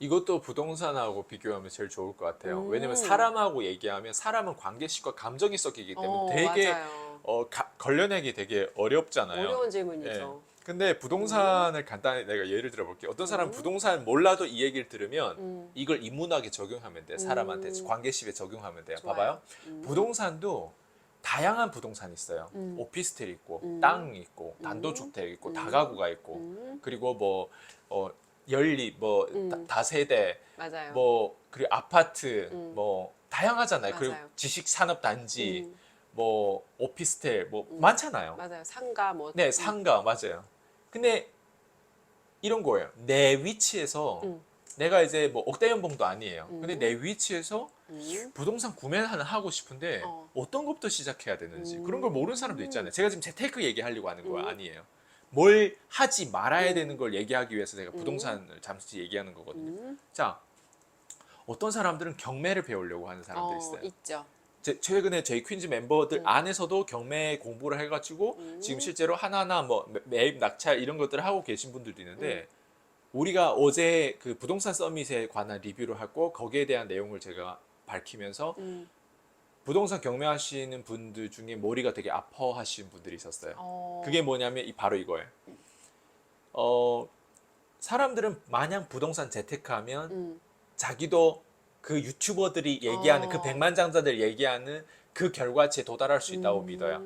이것도 부동산하고 비교하면 제일 좋을 것 같아요. 왜냐면 음. 사람하고 얘기하면 사람은 관계식과 감정이 섞이기 때문에 되게 맞아요. 걸려내기 되게 어렵잖아요. 어려운 예. 질문이죠. 근데 부동산을 간단히 내가 예를 들어 볼게요. 어떤 사람은 부동산 몰라도 이 얘기를 들으면 음. 이걸 인문학에 적용하면 돼. 사람한테 음. 관계식에 적용하면 돼요. 좋아요. 봐봐요. 부동산도 다양한 부동산이 있어요. 음. 오피스텔 있고 음. 땅 있고 단독주택 있고 다가구가 있고 그리고 뭐 연립 뭐 다세대 맞아요. 뭐 그리고 아파트 뭐 다양하잖아요. 그리고 맞아요. 지식산업단지 음. 뭐 오피스텔 뭐 많잖아요. 맞아요. 상가 뭐. 네, 상가 맞아요. 근데 이런 거예요. 내 위치에서 내가 이제 뭐 억대연봉도 아니에요. 근데 내 위치에서 부동산 구매를 하고 싶은데 어떤 것부터 시작해야 되는지 그런 걸 모르는 사람도 있잖아요. 제가 지금 재테크 얘기하려고 하는 거 아니에요. 뭘 하지 말아야 되는 걸 얘기하기 위해서 제가 부동산을 잠시 얘기하는 거거든요. 자, 어떤 사람들은 경매를 배우려고 하는 사람들이 있어요. 있죠. 최근에 저희 퀸즈 멤버들 안에서도 경매 공부를 해가지고 지금 실제로 하나하나 뭐 매입 낙찰 이런 것들을 하고 계신 분들도 있는데 우리가 어제 그 부동산 서밋에 관한 리뷰를 하고 거기에 대한 내용을 제가 밝히면서 부동산 경매하시는 분들 중에 머리가 되게 아파하시는 분들이 있었어요. 그게 뭐냐면 바로 이거예요. 사람들은 마냥 부동산 재테크하면 자기도 그 유튜버들이 얘기하는 그 백만장자들 얘기하는 그 결과치에 도달할 수 있다고 믿어요.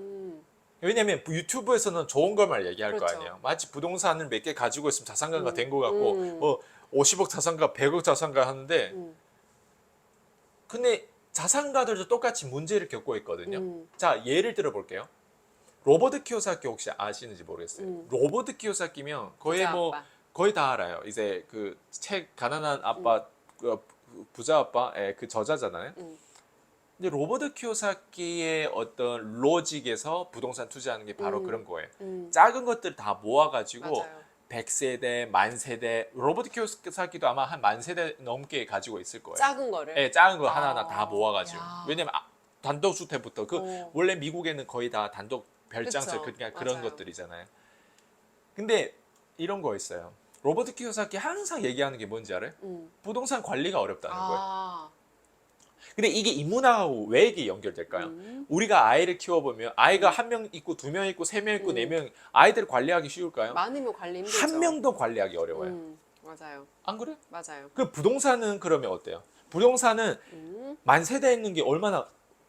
왜냐면 유튜브에서는 좋은 것만 얘기할 거 그렇죠. 아니에요. 마치 부동산을 몇 개 가지고 있으면 자산가가 된 것 같고 뭐 50억 자산가, 100억 자산가 하는데 근데 자산가들도 똑같이 문제를 겪고 있거든요. 자, 예를 들어 볼게요. 로버트 키오사키 혹시 아시는지 모르겠어요. 로버트 키오사키면 거의 부자 뭐 아빠. 거의 다 알아요. 이제 그 책 가난한 아빠 부자 아빠의 그 저자잖아요. 근데 로버트 키오사키의 어떤 로직에서 부동산 투자하는 게 바로 그런 거예요. 작은 것들 다 모아가지고 맞아요. 100세대, 만세대, 로버트 키오사키도 아마 한 만세대 넘게 가지고 있을 거예요. 작은 거를. 네, 작은 거 하나하나 다 모아가지고. 야. 왜냐면 단독주택부터 원래 미국에는 거의 다 단독 별장설 그쵸. 그러니까 그런 맞아요. 것들이잖아요. 근데 이런 거 있어요. 로버트 키오사키 항상 얘기하는 게 뭔지 알아요? 부동산 관리가 어렵다는 거예요. 근데 이게 인문학하고 왜 이게 연결될까요? 우리가 아이를 키워보면 아이가 한 명 있고 두 명 있고 세 명 있고 네 명 아이들 관리하기 쉬울까요? 많으면 관리 힘들죠. 한 명도 관리하기 어려워요. 맞아요. 안 그래요? 맞아요. 그 부동산은 그러면 어때요? 부동산은 만 세대 있는 게 얼마나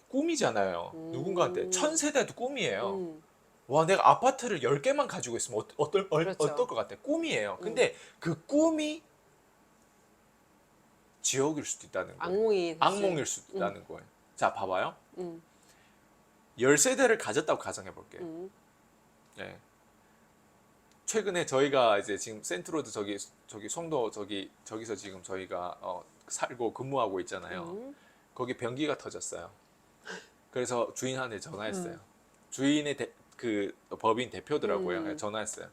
꿈이잖아요. 누군가한테 1000세대도 꿈이에요. 와, 내가 아파트를 10개만 가지고 있으면 어떨 그렇죠. 것 같아? 꿈이에요. 근데 그 꿈이 지옥일 수도 있다는 거예요. 악몽일 수도 있다는 거예요. 자, 봐봐요. 10세대를 가졌다고 가정해 볼게요. 네. 최근에 저희가 이제 지금 센트로드 저기 송도 저기서 지금 저희가 살고 근무하고 있잖아요. 거기 변기가 터졌어요. 그래서 주인한테 전화했어요. 주인의 그 법인 대표더라고요. 전화했어요.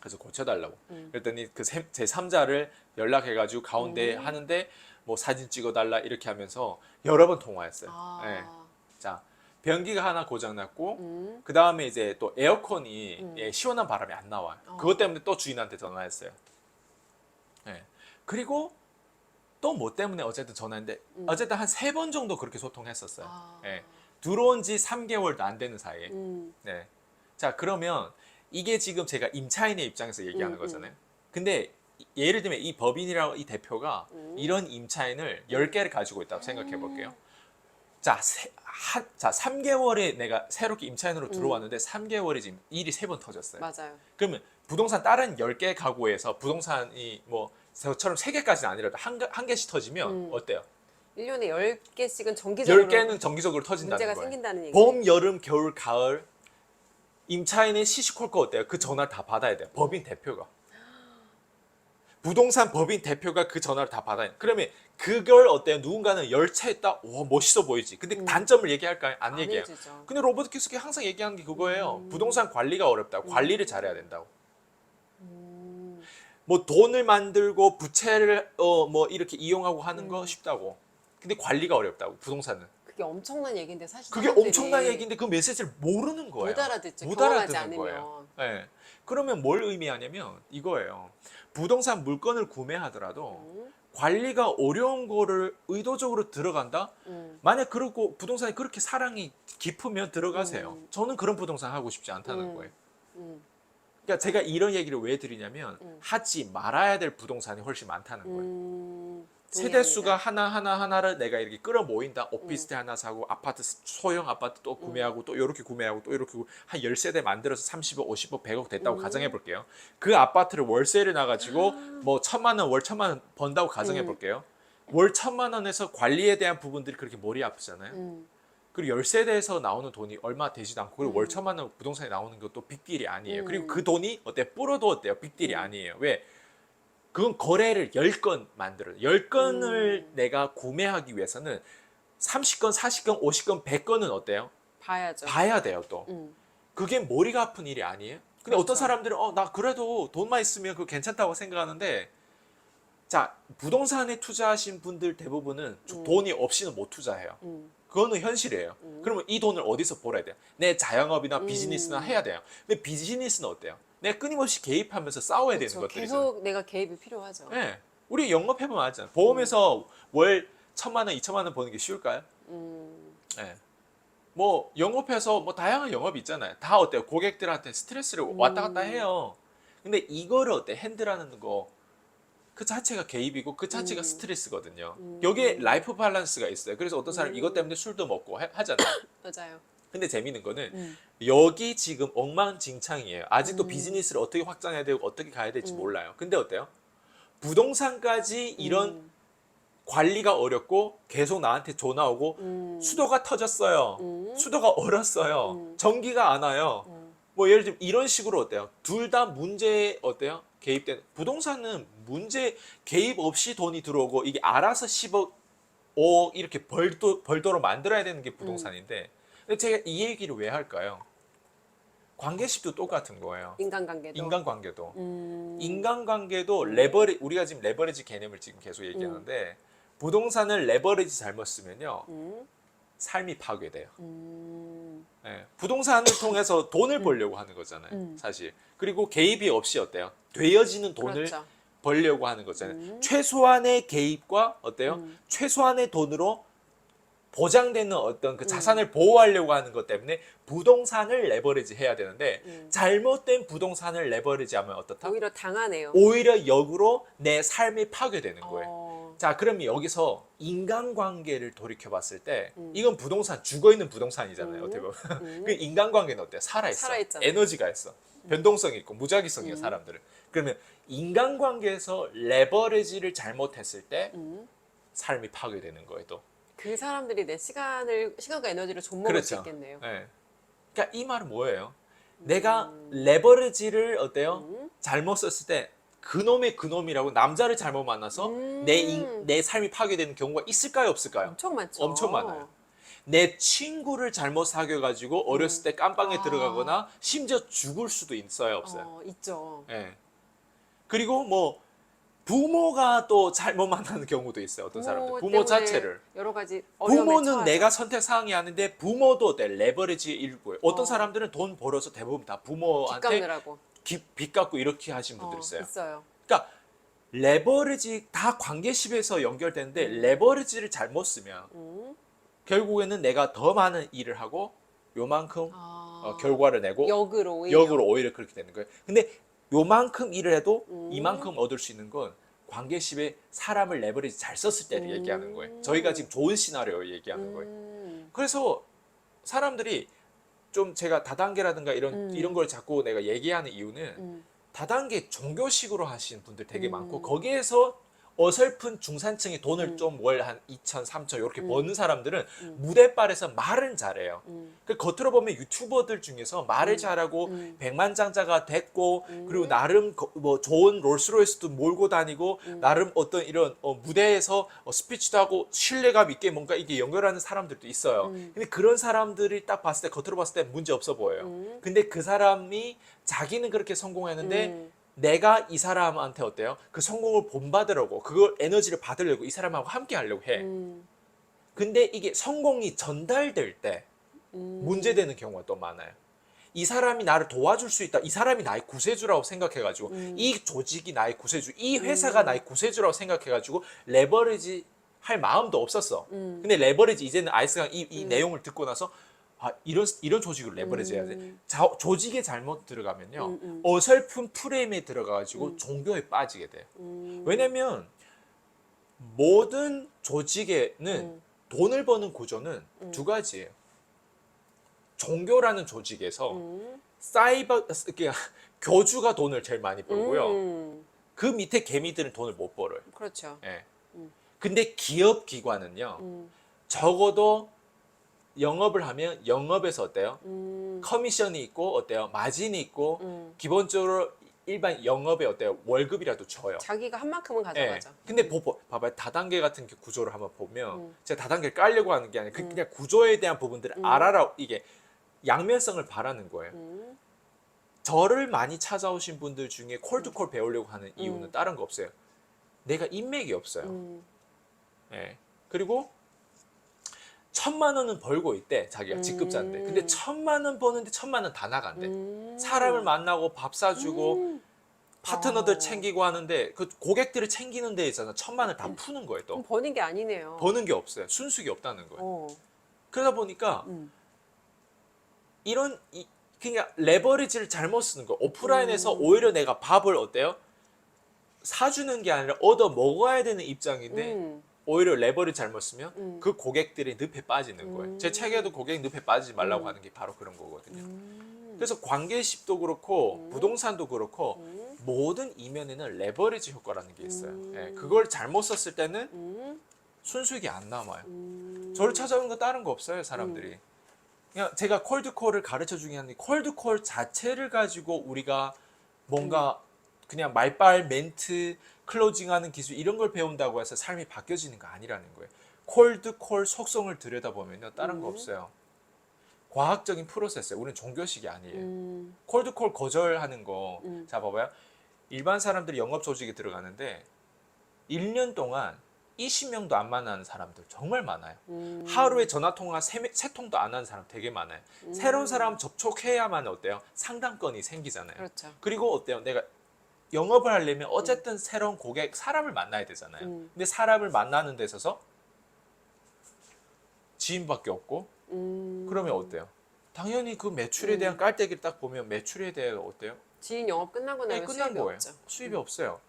그래서 고쳐달라고. 그랬더니 그 제3자를 연락해가지고 가운데 하는데 뭐 사진 찍어달라 이렇게 하면서 여러 번 통화했어요. 네. 자, 변기가 하나 고장났고 그 다음에 이제 또 에어컨이 시원한 바람이 안 나와요. 그것 때문에 또 주인한테 전화했어요. 네. 그리고 또 뭐 때문에 어쨌든 전화했는데 어쨌든 한 3번 정도 그렇게 소통했었어요. 네. 들어온 지 3개월도 안 되는 사이에. 네. 자, 그러면 이게 지금 제가 임차인의 입장에서 얘기하는 거잖아요. 근데 예를 들면 이 법인이라고 이 대표가 이런 임차인을 10개를 가지고 있다고 생각해 볼게요. 자, 3개월에 내가 새롭게 임차인으로 들어왔는데 3개월에 지금 일이 3번 터졌어요. 맞아요. 그러면 부동산 다른 10개 가구에서 부동산이 뭐 저처럼 3개까지는 아니라도 한 개씩 터지면 어때요? 1년에 10개씩은 정기적으로 10개는 정기적으로 터진다는 문제가 거예요. 생긴다는 얘기예요. 봄, 여름, 겨울, 가을 임차인의 시시콜콜 어때요? 그 전화를 다 받아야 돼요. 법인 대표가. 부동산 법인 대표가 그 전화를 다 받아야 돼요. 그러면 그걸 어때요? 누군가는 열차했다. 와, 멋있어 보이지. 근데 단점을 얘기할까요? 안 얘기해요. 해주죠. 근데 로버트 키오사키 항상 얘기하는 게 그거예요. 부동산 관리가 어렵다고. 관리를 잘해야 된다고. 뭐 돈을 만들고 부채를 뭐 이렇게 이용하고 하는 거 쉽다고. 근데 관리가 어렵다고. 부동산은. 그게 엄청난 얘기인데 사실 그게 사람들이 엄청난 얘기인데 그 메시지를 모르는 거예요. 못 알아듣죠. 못 경험하지 알아듣는 않으면. 거예요. 네. 그러면 뭘 의미하냐면 이거예요. 부동산 물건을 구매하더라도 관리가 어려운 거를 의도적으로 들어간다? 만약 그러고 부동산이 그렇게 사랑이 깊으면 들어가세요. 저는 그런 부동산 하고 싶지 않다는 거예요. 그러니까 제가 이런 얘기를 왜 드리냐면 하지 말아야 될 부동산이 훨씬 많다는 거예요. 세대 수가 하나를 내가 이렇게 끌어 모인다. 오피스텔 하나 사고 아파트 소형 아파트 또 구매하고 또 이렇게 구매하고 또 이렇게 한 10세대 만들어서 30억, 50억, 100억 됐다고 가정해 볼게요. 그 아파트를 월세를 나 가지고 뭐 1,000만 원, 월 1,000만 원 번다고 가정해 볼게요. 월 1,000만 원에서 관리에 대한 부분들이 그렇게 머리 아프잖아요. 그리고 10세대에서 나오는 돈이 얼마 되지도 않고 그리고 월 1,000만 원 부동산에 나오는 것도 빅딜이 아니에요. 그리고 그 돈이 어때? 불어도 어때요? 빅딜이 아니에요. 왜? 그건 거래를 10건 만들어요. 10건을 내가 구매하기 위해서는 30건, 40건, 50건, 100건은 어때요? 봐야죠. 봐야 돼요, 또. 그게 머리가 아픈 일이 아니에요? 근데 그렇죠. 어떤 사람들은 나 그래도 돈만 있으면 그거 괜찮다고 생각하는데 자, 부동산에 투자하신 분들 대부분은 돈이 없이는 못 투자해요. 그거는 현실이에요. 그러면 이 돈을 어디서 벌어야 돼요? 내 자영업이나 비즈니스나 해야 돼요. 근데 비즈니스는 어때요? 내가 끊임없이 개입하면서 싸워야 되는 그렇죠. 것들이죠. 계속 내가 개입이 필요하죠. 네. 우리 영업해보면 알잖아요. 보험에서 월 1,000만 원, 2,000만 원 버는 게 쉬울까요? 네. 뭐 영업해서 뭐 다양한 영업이 있잖아요. 다 어때요? 고객들한테 스트레스를 왔다 갔다 해요. 근데 이거를 어때? 핸들하는 거 그 자체가 개입이고 그 자체가 스트레스거든요. 여기에 라이프 밸런스가 있어요. 그래서 어떤 사람 이것 때문에 술도 먹고 하잖아요. 맞아요. 근데 재미있는 거는 여기 지금 엉망진창이에요. 아직도 비즈니스를 어떻게 확장해야 되고 어떻게 가야 될지 몰라요. 근데 어때요? 부동산까지 이런 관리가 어렵고 계속 나한테 전화 오고 수도가 터졌어요. 수도가 얼었어요. 전기가 안 와요. 뭐 예를 들면 이런 식으로 어때요? 둘 다 문제 어때요? 개입된 부동산은 문제 개입 없이 돈이 들어오고 이게 알아서 10억, 5억 이렇게 벌도록 만들어야 되는 게 부동산인데 근데 제가 이 얘기를 왜 할까요? 관계식도 똑같은 거예요. 인간관계도. 인간관계도. 음. 인간관계도 우리가 지금 레버리지 개념을 지금 계속 얘기하는데 부동산을 레버리지 잘못 쓰면요. 삶이 파괴돼요. 네, 부동산을 통해서 돈을 벌려고 하는 거잖아요. 사실. 그리고 개입이 없이 어때요? 되어지는 돈을 그렇죠. 벌려고 하는 거잖아요. 최소한의 개입과 어때요? 최소한의 돈으로 보장되는 어떤 그 자산을 보호하려고 하는 것 때문에 부동산을 레버리지 해야 되는데 잘못된 부동산을 레버리지 하면 어떻다? 오히려 당하네요. 오히려 역으로 내 삶이 파괴되는 거예요. 어. 자, 그럼 여기서 인간관계를 돌이켜 봤을 때 이건 부동산, 죽어있는 부동산이잖아요. 어떻게 보면. 그 인간관계는 어때요? 살아있어. 살아있잖아요. 에너지가 있어. 변동성이 있고 무작위성이에요, 사람들은. 그러면 인간관계에서 레버리지를 잘못했을 때 삶이 파괴되는 거예요, 또. 그 사람들이 내 시간과 에너지를 좀 먹을 수 있겠네요. 네. 그러니까 이 말은 뭐예요? 내가 레버리지를 어때요? 잘못 썼을 때 그놈이라고 남자를 잘못 만나서 내 삶이 파괴되는 경우가 있을까요, 없을까요? 엄청 많죠. 엄청 많아요. 내 친구를 잘못 사귀어가지고 어렸을 때 깜빵에 들어가거나 심지어 죽을 수도 있어요, 없어요? 있죠. 예. 그리고 뭐 부모가 또 잘못 만나는 경우도 있어요. 어떤 사람들 부모 때문에 자체를 여러 가지 어려움에 부모는 처하죠. 내가 선택 사항이 아닌데 부모도 내 레버리지의 일부예요. 어떤 사람들은 돈 벌어서 대부분 다 빚 부모한테 갚느라고. 빚 갚고 이렇게 하신 분들 있어요. 있어요. 그러니까 레버리지 다 관계십에서 연결되는데 레버리지를 잘못 쓰면 결국에는 내가 더 많은 일을 하고 요만큼 결과를 내고 역으로 오히려 그렇게 되는 거예요. 근데 요만큼 일을 해도 이만큼 얻을 수 있는 건 관계십에 사람을 레버리지 잘 썼을 때를 얘기하는 거예요. 저희가 지금 좋은 시나리오 얘기하는 거예요. 그래서 사람들이 좀 제가 다단계라든가 이런 걸 자꾸 내가 얘기하는 이유는 다단계 종교식으로 하시는 분들 되게 많고 거기에서 어설픈 중산층이 돈을 좀 월 한 2천, 3천 이렇게 버는 사람들은 무대빨에서 말은 잘해요. 그 겉으로 보면 유튜버들 중에서 말을 잘하고 백만장자가 됐고 그리고 나름 뭐 좋은 롤스로이스도 몰고 다니고 나름 어떤 이런 무대에서 스피치도 하고 신뢰감 있게 뭔가 이게 연결하는 사람들도 있어요. 근데 그런 사람들이 딱 봤을 때 겉으로 봤을 때 문제 없어 보여요. 근데 그 사람이 자기는 그렇게 성공했는데 내가 이 사람한테 어때요? 그 성공을 본받으려고 그걸 에너지를 받으려고 이 사람하고 함께 하려고 해. 근데 이게 성공이 전달될 때 문제되는 경우가 또 많아요. 이 사람이 나를 도와줄 수 있다. 이 사람이 나의 구세주라고 생각해가지고 이 조직이 나의 구세주, 이 회사가 나의 구세주라고 생각해가지고 레버리지 할 마음도 없었어. 근데 레버리지 이제는 아이스가 이 내용을 듣고 나서 아 이런 조직을 레버리지 해야 돼. 조직에 잘못 들어가면요 어설픈 프레임에 들어가가지고 종교에 빠지게 돼요. 왜냐면 모든 조직에는 돈을 버는 구조는 두 가지예요. 종교라는 조직에서 사이버 그러니까 교주가 돈을 제일 많이 벌고요. 그 밑에 개미들은 돈을 못 벌어요. 그렇죠. 예. 근데 기업 기관은요. 적어도 영업을 하면 영업에서 어때요? 커미션이 있고 어때요? 마진이 있고 기본적으로 일반 영업에 어때요? 월급이라도 줘요. 자기가 한 만큼은 예. 가져가죠. 근데 봐봐요. 다단계 같은 구조를 한번 보면 제가 다단계를 깔려고 하는 게 아니라 그냥 구조에 대한 부분들을 알아라 이게 양면성을 바라는 거예요. 저를 많이 찾아오신 분들 중에 콜드콜 배우려고 하는 이유는 다른 거 없어요. 내가 인맥이 없어요. 예. 그리고 1,000만 원은 벌고 있대. 자기가 직급자인데. 근데 1,000만 원 버는데 1,000만 원 다 나간대. 사람을 만나고 밥 사주고 파트너들 챙기고 하는데 그 고객들을 챙기는 데 있잖아. 1,000만 원을 다 푸는 거예요. 또 그럼 버는 게 아니네요. 버는 게 없어요. 순수익이 없다는 거예요. 어. 그러다 보니까 그냥 레버리지를 잘못 쓰는 거. 오프라인에서 오히려 내가 밥을 어때요? 사주는 게 아니라 얻어 먹어야 되는 입장인데 오히려 레버리지 잘못 쓰면 그 고객들이 늪에 빠지는 거예요. 제 책에도 고객 늪에 빠지지 말라고 하는 게 바로 그런 거거든요. 그래서 관계십도 그렇고 부동산도 그렇고 모든 이면에는 레버리지 효과라는 게 있어요. 예, 그걸 잘못 썼을 때는 순수익이 안 남아요. 저를 찾아오는 거 다른 거 없어요, 사람들이. 그냥 제가 콜드콜을 가르쳐 주긴 하는데 콜드콜 자체를 가지고 우리가 뭔가 그냥 말빨 멘트 클로징하는 기술 이런 걸 배운다고 해서 삶이 바뀌어지는 거 아니라는 거예요. 콜드콜 속성을 들여다보면요 다른 거 없어요. 과학적인 프로세스예요. 우리는 종교식이 아니에요. 콜드콜 거절하는 거 자 봐봐요. 일반 사람들이 영업 조직에 들어가는데 1년 동안 20명도 안 만나는 사람들 정말 많아요. 하루에 전화 통화 3통도 안 하는 사람 되게 많아요. 새로운 사람 접촉해야만 어때요? 상담건이 생기잖아요. 그렇죠. 그리고 어때요? 내가 영업을 하려면 어쨌든 새로운 고객, 사람을 만나야 되잖아요. 근데 사람을 만나는 데 있어서 지인밖에 없고 그러면 어때요? 당연히 그 매출에 대한 깔때기를 딱 보면 매출에 대해 어때요? 지인 영업 끝나고 나면 끝난 수입이 거예요. 없죠. 수입이 없어요.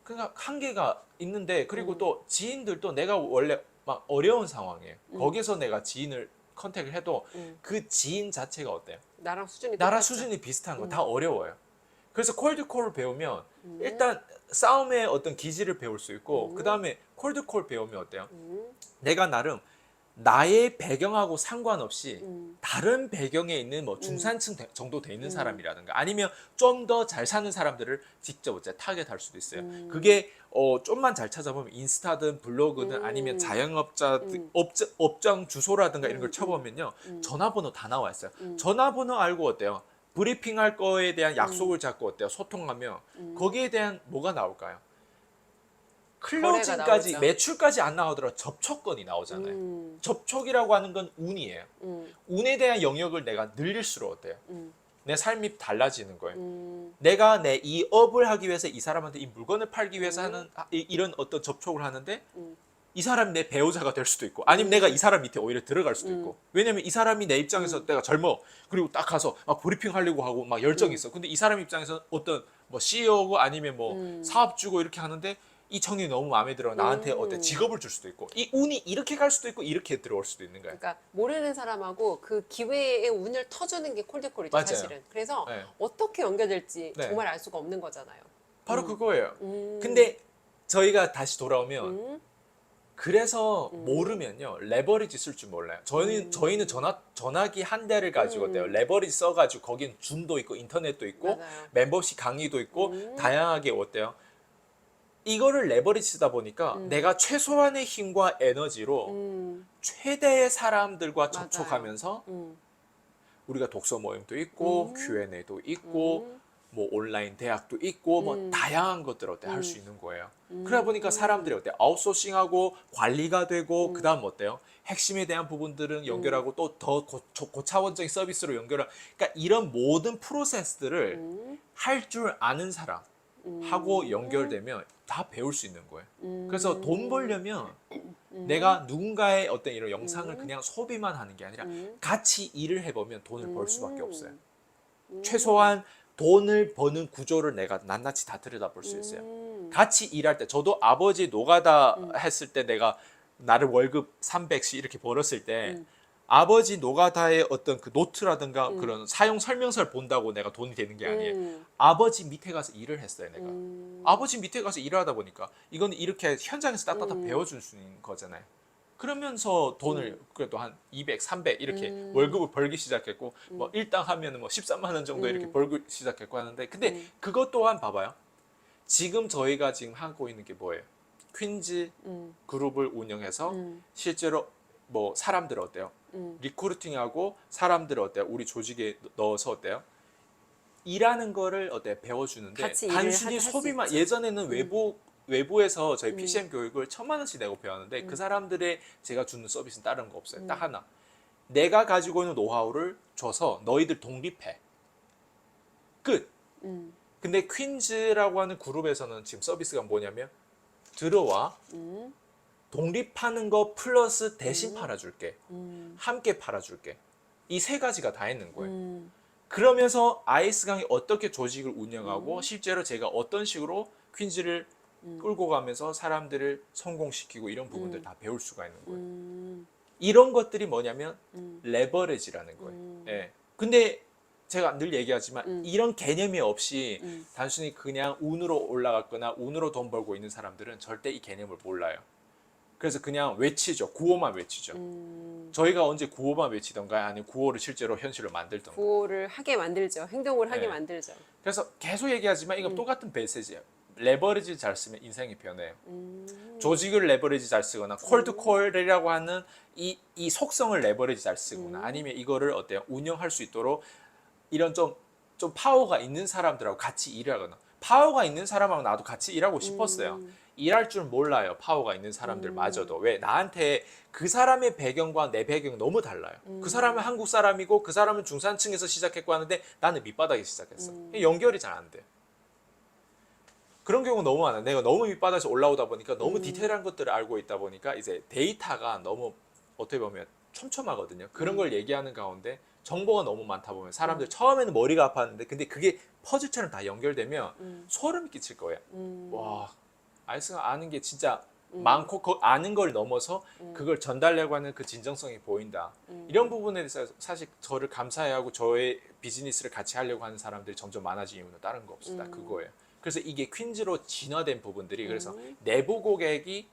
그러니까 한계가 있는데 그리고 또 지인들도 내가 원래 막 어려운 상황이에요. 거기서 내가 지인을 컨택을 해도 그 지인 자체가 어때요? 나랑 수준이 나랑 똑같죠. 수준이 비슷한 거 다 어려워요. 그래서 콜드콜을 배우면 일단 싸움의 어떤 기질을 배울 수 있고 그 다음에 콜드콜 배우면 어때요? 내가 나름 나의 배경하고 상관없이 다른 배경에 있는 뭐 중산층 정도 돼 있는 사람이라든가 아니면 좀 더 잘 사는 사람들을 직접 이제 타겟할 수도 있어요. 그게 좀만 잘 찾아보면 인스타든 블로그든 아니면 자영업자 업장 주소라든가 이런 걸 쳐보면요 전화번호 다 나와 있어요. 전화번호 알고 어때요? 브리핑할 거에 대한 약속을 잡고 어때요? 소통하면 거기에 대한 뭐가 나올까요? 클로징까지 나오죠. 매출까지 안 나오더라도 접촉건이 나오잖아요. 접촉이라고 하는 건 운이에요. 운에 대한 영역을 내가 늘릴수록 어때요? 내 삶이 달라지는 거예요. 내가 내 이 업을 하기 위해서 이 사람한테 이 물건을 팔기 위해서 하는 이런 어떤 접촉을 하는데 이 사람이 내 배우자가 될 수도 있고 아니면 내가 이 사람 밑에 오히려 들어갈 수도 있고 왜냐면 이 사람이 내 입장에서 내가 젊어 그리고 딱 가서 막 브리핑 하려고 하고 막 열정이 있어. 근데 이 사람 입장에서 어떤 뭐 CEO고 아니면 뭐 사업주고 이렇게 하는데 이 청년이 너무 마음에 들어 나한테 어떤 직업을 줄 수도 있고 이 운이 이렇게 갈 수도 있고 이렇게 들어올 수도 있는 거예요. 그러니까 모르는 사람하고 그 기회의 운을 터주는 게 콜드콜이죠, 맞아요. 사실은. 그래서 네. 어떻게 연결될지 네. 정말 알 수가 없는 거잖아요. 바로 그거예요. 근데 저희가 다시 돌아오면 그래서 모르면요 레버리지 쓸 줄 몰라요. 저희는 전화기 한 대를 가지고 어때요? 레버리지 써가지고 거긴 줌도 있고 인터넷도 있고 맞아요. 멤버십 강의도 있고 다양하게 어때요? 이거를 레버리지 쓰다 보니까 내가 최소한의 힘과 에너지로 최대의 사람들과 접촉하면서 우리가 독서 모임도 있고 Q&A도 있고 뭐 온라인 대학도 있고 뭐 다양한 것들 어때 할 수 있는 거예요. 그러다 보니까 사람들이 어때 아웃소싱하고 관리가 되고 그다음 어때요? 핵심에 대한 부분들은 연결하고 또 더 고차원적인 서비스로 연결하. 그러니까 이런 모든 프로세스들을 할 줄 아는 사람하고 연결되면 다 배울 수 있는 거예요. 그래서 돈 벌려면 내가 누군가의 어떤 이런 영상을 그냥 소비만 하는 게 아니라 같이 일을 해보면 돈을 벌 수밖에 없어요. 최소한 돈을 버는 구조를 내가 낱낱이 다 들여다볼 수 있어요. 같이 일할 때 저도 아버지 노가다 했을 때 내가 나를 월급 300씩 이렇게 벌었을 때 아버지 노가다의 어떤 그 노트라든가 그런 사용 설명서를 본다고 내가 돈이 되는 게 아니에요. 아버지 밑에 가서 일을 했어요, 내가. 아버지 밑에 가서 일을 하다 보니까 이건 이렇게 현장에서 따뜻하게 배워줄 수 있는 거잖아요. 그러면서 돈을 그래도 한 200, 300 이렇게 월급을 벌기 시작했고 뭐 일당 하면은 뭐 13만 원 정도 이렇게 벌기 시작했고 하는데 근데 그것 또한 봐봐요. 지금 저희가 지금 하고 있는 게 뭐예요? 퀸즈 그룹을 운영해서 실제로 뭐 사람들 어때요? 리크루팅하고 사람들 어때요? 우리 조직에 넣어서 어때요? 일하는 거를 어때 배워주는데 같이 단순히 일을 할수 소비만 있죠. 예전에는 외부에서 저희 PCM 교육을 1,000만 원씩 내고 배웠는데 그 사람들의 제가 주는 서비스는 다른 거 없어요. 딱 하나. 내가 가지고 있는 노하우를 줘서 너희들 독립해. 끝. 근데 퀸즈라고 하는 그룹에서는 지금 서비스가 뭐냐면 들어와 독립하는 거 플러스 대신 팔아줄게. 함께 팔아줄게. 이 세 가지가 다 있는 거예요. 그러면서 아이스강이 어떻게 조직을 운영하고 실제로 제가 어떤 식으로 퀸즈를 끌고 가면서 사람들을 성공시키고 이런 부분들 다 배울 수가 있는 거예요. 이런 것들이 뭐냐면 레버리지라는 거예요. 예. 근데 제가 늘 얘기하지만 이런 개념이 없이 단순히 그냥 운으로 올라갔거나 운으로 돈 벌고 있는 사람들은 절대 이 개념을 몰라요. 그래서 그냥 외치죠. 구호만 외치죠. 저희가 언제 구호만 외치던가요? 아니면 구호를 실제로 현실로 만들던가. 구호를 하게 만들죠. 행동을 하게 네. 만들죠. 그래서 계속 얘기하지만 이건 똑같은 메시지예요. 레버리지 잘 쓰면 인생이 변해요. 조직을 레버리지 잘 쓰거나 콜드콜이라고 하는 이 속성을 레버리지 잘 쓰거나 아니면 이거를 어때요? 운영할 수 있도록 이런 좀 파워가 있는 사람들하고 같이 일하거나 파워가 있는 사람하고 나도 같이 일하고 싶었어요. 일할 줄 몰라요. 파워가 있는 사람들마저도. 왜? 나한테 그 사람의 배경과 내 배경이 너무 달라요. 그 사람은 한국 사람이고 그 사람은 중산층에서 시작했고 하는데 나는 밑바닥에 시작했어. 연결이 잘 안 돼요. 그런 경우가 너무 많아요. 내가 너무 밑바닥에서 올라오다 보니까 너무 디테일한 것들을 알고 있다 보니까 이제 데이터가 너무 어떻게 보면 촘촘하거든요. 그런 걸 얘기하는 가운데 정보가 너무 많다 보면 사람들 처음에는 머리가 아팠는데 근데 그게 퍼즐처럼 다 연결되면 소름이 끼칠 거예요. 와, 아이스가 아는 게 진짜 많고 그 아는 걸 넘어서 그걸 전달하려고 하는 그 진정성이 보인다. 이런 부분에 대해서 사실 저를 감사해하고 저의 비즈니스를 같이 하려고 하는 사람들이 점점 많아진 이유는 다른 거 없습니다. 그거예요. 그래서 이게 퀸즈로 진화된 부분들이 그래서 내부 고객이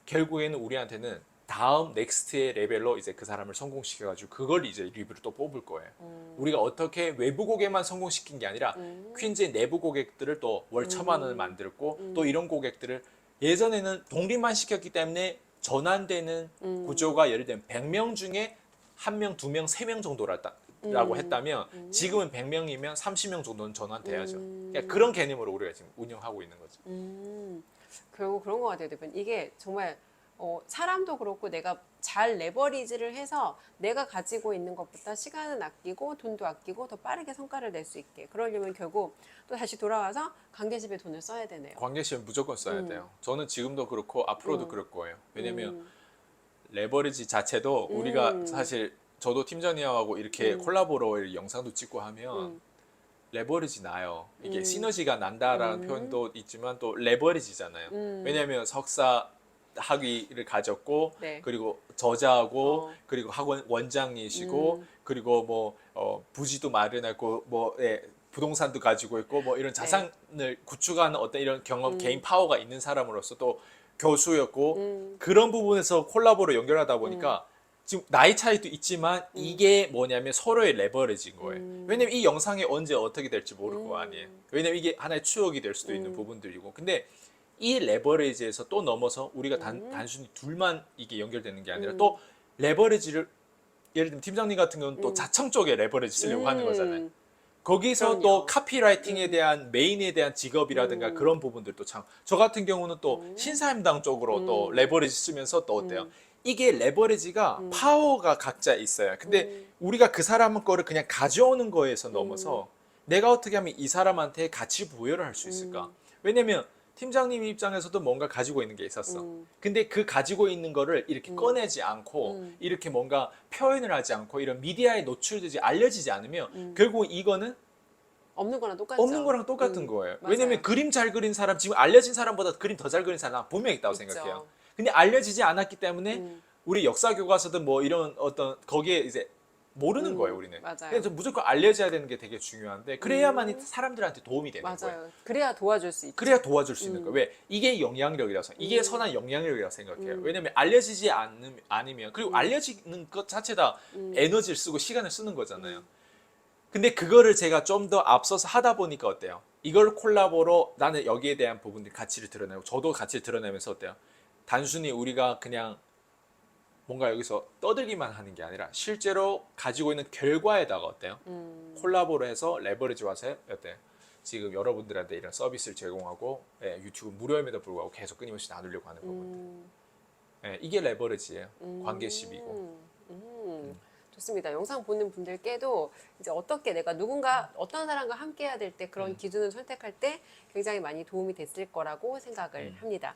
결국에는 우리한테는 다음 넥스트의 레벨로 이제 그 사람을 성공시켜가지고 그걸 이제 리뷰를 또 뽑을 거예요. 우리가 어떻게 외부 고객만 성공시킨 게 아니라 퀸즈의 내부 고객들을 또 월 1,000만 원을 만들었고 또 이런 고객들을 예전에는 독립만 시켰기 때문에 전환되는 구조가 예를 들면 100명 중에 1명, 2명, 3명 정도라고 했다면 지금은 100명이면 30명 정도는 전환돼야죠. 그러니까 그런 개념으로 우리가 지금 운영하고 있는 거죠. 결국 그런 것 같아요, 대표님. 이게 정말 사람도 그렇고 내가 잘 레버리지를 해서 내가 가지고 있는 것보다 시간은 아끼고 돈도 아끼고 더 빠르게 성과를 낼 수 있게 그러려면 결국 또 다시 돌아와서 관계십에 돈을 써야 되네요. 관계시면 무조건 써야 돼요. 저는 지금도 그렇고 앞으로도 그럴 거예요. 왜냐면 레버리지 자체도 우리가 사실 저도 팀장님하고 이렇게 콜라보로 영상도 찍고 하면 레버리지 나요. 이게 시너지가 난다라는 표현도 있지만 또 레버리지잖아요. 왜냐면 석사 학위를 가졌고 네. 그리고 저자하고 그리고 학원 원장이시고 그리고 뭐 부지도 마련했고 뭐 부동산도 가지고 있고 뭐 이런 자산을 구축하는 어떤 이런 경험 개인 파워가 있는 사람으로서 또 교수였고 그런 부분에서 콜라보로 연결하다 보니까 지금 나이 차이도 있지만 이게 뭐냐면 서로의 레버리지인 거예요. 왜냐면 이 영상이 언제 어떻게 될지 모를 거 아니에요. 왜냐면 이게 하나의 추억이 될 수도 있는 부분들이고 근데 이 레버리지에서 또 넘어서 우리가 단순히 둘만 이게 연결되는 게 아니라 또 레버리지를 예를 들면 팀장님 같은 경우는 또 자청 쪽에 레버리지 쓰려고 하는 거잖아요. 거기서 그럼요. 또 카피라이팅에 대한 메인에 대한 직업이라든가 그런 부분들도 참 저 같은 경우는 또 신사임당 쪽으로 또 레버리지 쓰면서 또 어때요? 이게 레버리지가 파워가 각자 있어요. 근데 우리가 그 사람 거를 그냥 가져오는 거에서 넘어서 내가 어떻게 하면 이 사람한테 가치 부여를 할 수 있을까? 왜냐면 팀장님 입장에서도 뭔가 가지고 있는 게 있었어. 근데 그 가지고 있는 거를 이렇게 꺼내지 않고 이렇게 뭔가 표현을 하지 않고 이런 미디어에 노출되지 알려지지 않으면 결국 이거는 없는 거랑 똑같죠. 없는 거랑 똑같은 거예요. 맞아요. 왜냐면 그림 잘 그린 사람 지금 알려진 사람보다 그림 더 잘 그린 사람 분명히 있다고 있죠. 생각해요. 근데 알려지지 않았기 때문에 우리 역사 교과서든 뭐 이런 어떤 거기에 이제 모르는 거예요, 우리는. 맞아요. 그래서 무조건 알려져야 되는 게 되게 중요한데 그래야만이 사람들한테 도움이 되는 거예요. 맞아요. 그래야 도와줄 수 있죠. 그래야 도와줄 수 있는 거예요. 왜? 이게 영향력이라서. 이게 선한 영향력이라고 생각해요. 왜냐면 알려지지 않으면 그리고 알려지는 것 자체다 에너지를 쓰고 시간을 쓰는 거잖아요. 근데 그거를 제가 좀 더 앞서서 하다 보니까 어때요? 이걸 콜라보로 나는 여기에 대한 부분들 가치를 드러내고 저도 가치를 드러내면서 어때요? 단순히 우리가 그냥 뭔가 여기서 떠들기만 하는 게 아니라 실제로 가지고 있는 결과에다가 어때요? 콜라보를 해서 레버리지 와서 어때요? 지금 여러분들한테 이런 서비스를 제공하고 유튜브 무료임에도 불구하고 계속 끊임없이 나누려고 하는 부분들. 이게 레버리지예요. 관계 시비고. 좋습니다. 영상 보는 분들께도 이제 어떻게 내가 누군가 어떤 사람과 함께 해야 될 때 그런 기준을 선택할 때 굉장히 많이 도움이 됐을 거라고 생각을 합니다.